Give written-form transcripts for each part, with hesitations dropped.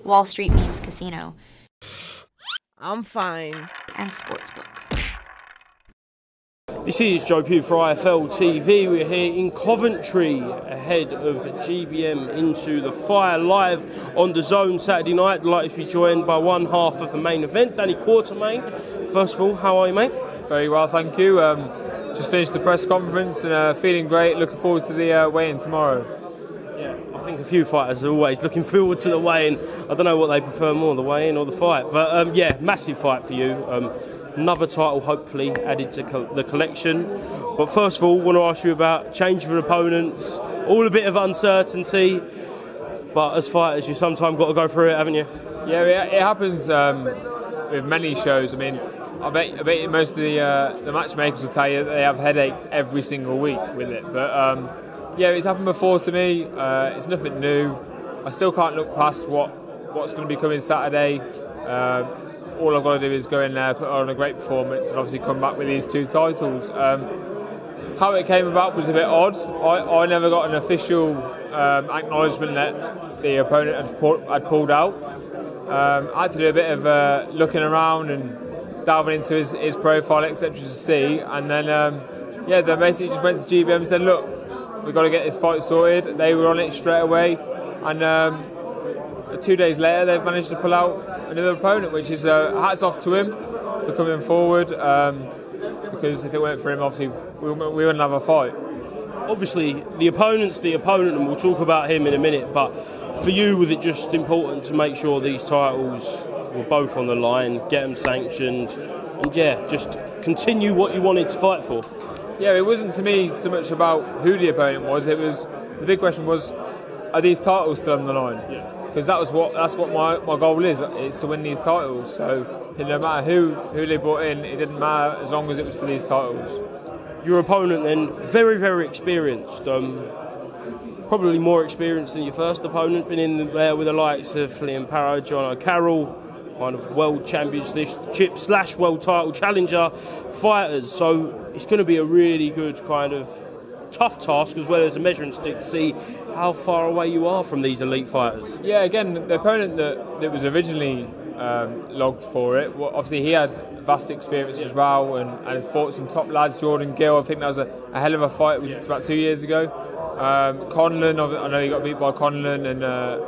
Wall Street Memes Casino. I'm fine. And Sportsbook. This is Joe Pugh for IFLTV. We're here in Coventry ahead of GBM Into the Fire live on Dazn Saturday night. Delighted to be joined by one half of the main event, Danny Quartermaine. First of all, how are you, mate? Very well, thank you. Just finished the press conference and feeling great. Looking forward to the weigh-in tomorrow. Yeah, I think a few fighters are always looking forward to the weigh-in. I don't know what they prefer more, the weigh-in or the fight. But yeah, massive fight for you. Another title hopefully added to the collection. But first of all, I want to ask you about change of opponents, all a bit of uncertainty, but as fighters you sometimes got to go through it, haven't you? Yeah, it happens with many shows. I mean, I bet most of the matchmakers will tell you that they have headaches every single week with it. But yeah, it's happened before to me. It's nothing new. I still can't look past what's going to be coming Saturday. All I've got to do is go in there, put on a great performance, and obviously come back with these two titles. How it came about was a bit odd. I never got an official acknowledgement that the opponent had pulled out. I had to do a bit of looking around and delving into his profile, etc. to see, and then yeah, they basically just went to GBM and said, look, we've got to get this fight sorted. They were on it straight away, and 2 days later they've managed to pull out another opponent, which is hats off to him for coming forward, because if it weren't for him, obviously we wouldn't have a fight. Obviously the opponent's the opponent and we'll talk about him in a minute, but for you was it just important to make sure these titles were both on the line, get them sanctioned, and yeah, just continue what you wanted to fight for? Yeah, it wasn't to me so much about who the opponent was. It was, the big question was, are these titles still on the line? Yeah. Because that's what my goal is to win these titles. So no matter who they brought in, it didn't matter as long as it was for these titles. Your opponent then, very, very experienced. Probably more experienced than your first opponent. Been in there with the likes of Liam Parrow, John O'Carroll, kind of world championship / world title challenger fighters. So it's going to be a really good kind of tough task as well as a measuring stick to see how far away you are from these elite fighters. Yeah, again, the opponent that was originally logged for it, well, obviously he had vast experience as well and fought some top lads. Jordan Gill, I think that was a hell of a fight. It was about 2 years ago. Conlon, I know he got beat by Conlon,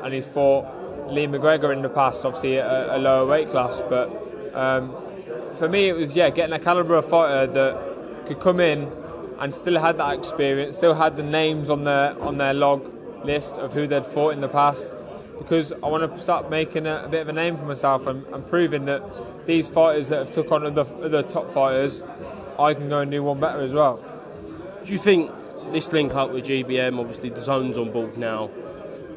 and he's fought Lee McGregor in the past, obviously at a lower weight class. But for me, it was getting a calibre of fighter that could come in and still had that experience, still had the names on their log list of who they'd fought in the past, because I want to start making a bit of a name for myself and proving that these fighters that have took on other top fighters, I can go and do one better as well. Do you think this link up with GBM, obviously the zone's on board now,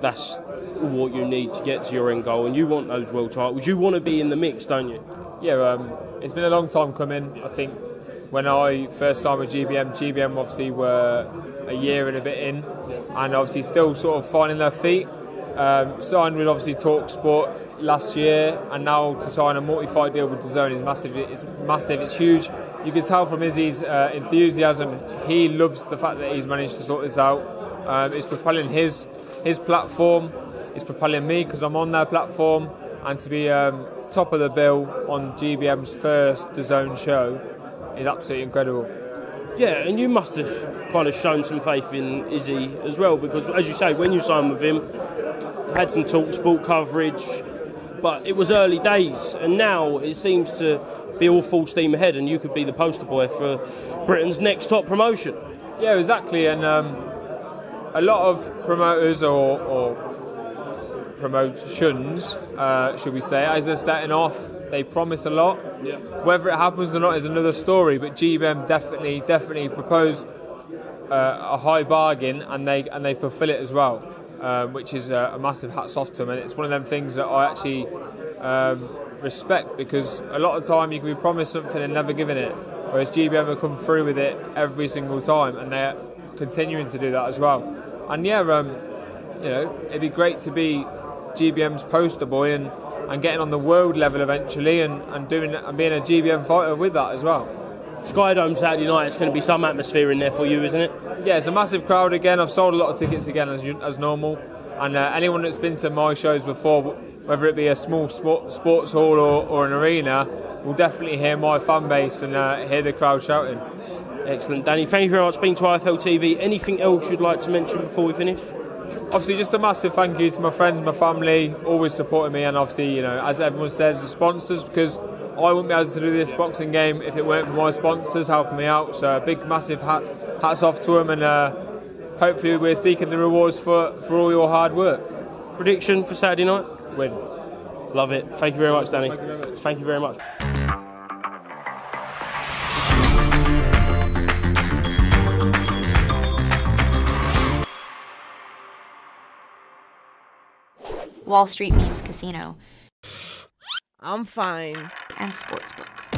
that's what you need to get to your end goal, and you want those world titles, you want to be in the mix, don't you? Yeah, it's been a long time coming. I think when I first signed with GBM obviously were a year and a bit in, and obviously still sort of finding their feet. Signed with obviously TalkSport last year, and now to sign a multi-fight deal with Dazn is massive. It's massive. It's huge. You can tell from Izzy's enthusiasm. He loves the fact that he's managed to sort this out. It's propelling his platform. It's propelling me because I'm on their platform, and to be top of the bill on GBM's first Dazn show is absolutely incredible. Yeah, and you must have kind of shown some faith in Izzy as well, because as you say, when you signed with him, you had some TalkSport coverage, but it was early days, and now it seems to be all full steam ahead, and you could be the poster boy for Britain's next top promotion. Yeah, exactly, and a lot of promoters or promotions, should we say, as they're starting off, they promise a lot. Yeah. Whether it happens or not is another story, but GBM definitely propose a high bargain, and they fulfil it as well, which is a massive hats off to them. And it's one of them things that I actually respect, because a lot of time you can be promised something and never given it, whereas GBM will come through with it every single time, and they're continuing to do that as well. And yeah, it'd be great to be GBM's poster boy and getting on the world level eventually, and being a GBM fighter with that as well. Skydome Saturday night, it's going to be some atmosphere in there for you, isn't it? Yeah, it's a massive crowd again. I've sold a lot of tickets again as normal, and anyone that's been to my shows before whether it be a small sports hall or an arena, will definitely hear my fan base and hear the crowd shouting. Excellent, Danny. Thank you very much for being to IFLTV. Anything else you'd like to mention before we finish? Obviously, just a massive thank you to my friends, my family, always supporting me, and obviously, you know, as everyone says, the sponsors, because I wouldn't be able to do this boxing game if it weren't for my sponsors helping me out. So a big, massive hats off to them, and hopefully we're seeking the rewards for all your hard work. Prediction for Saturday night? Win. Love it. Thank you very much, Danny. Thank you very much. Thank you very much. Wall Street Memes Casino, I'm fine. and Sportsbook.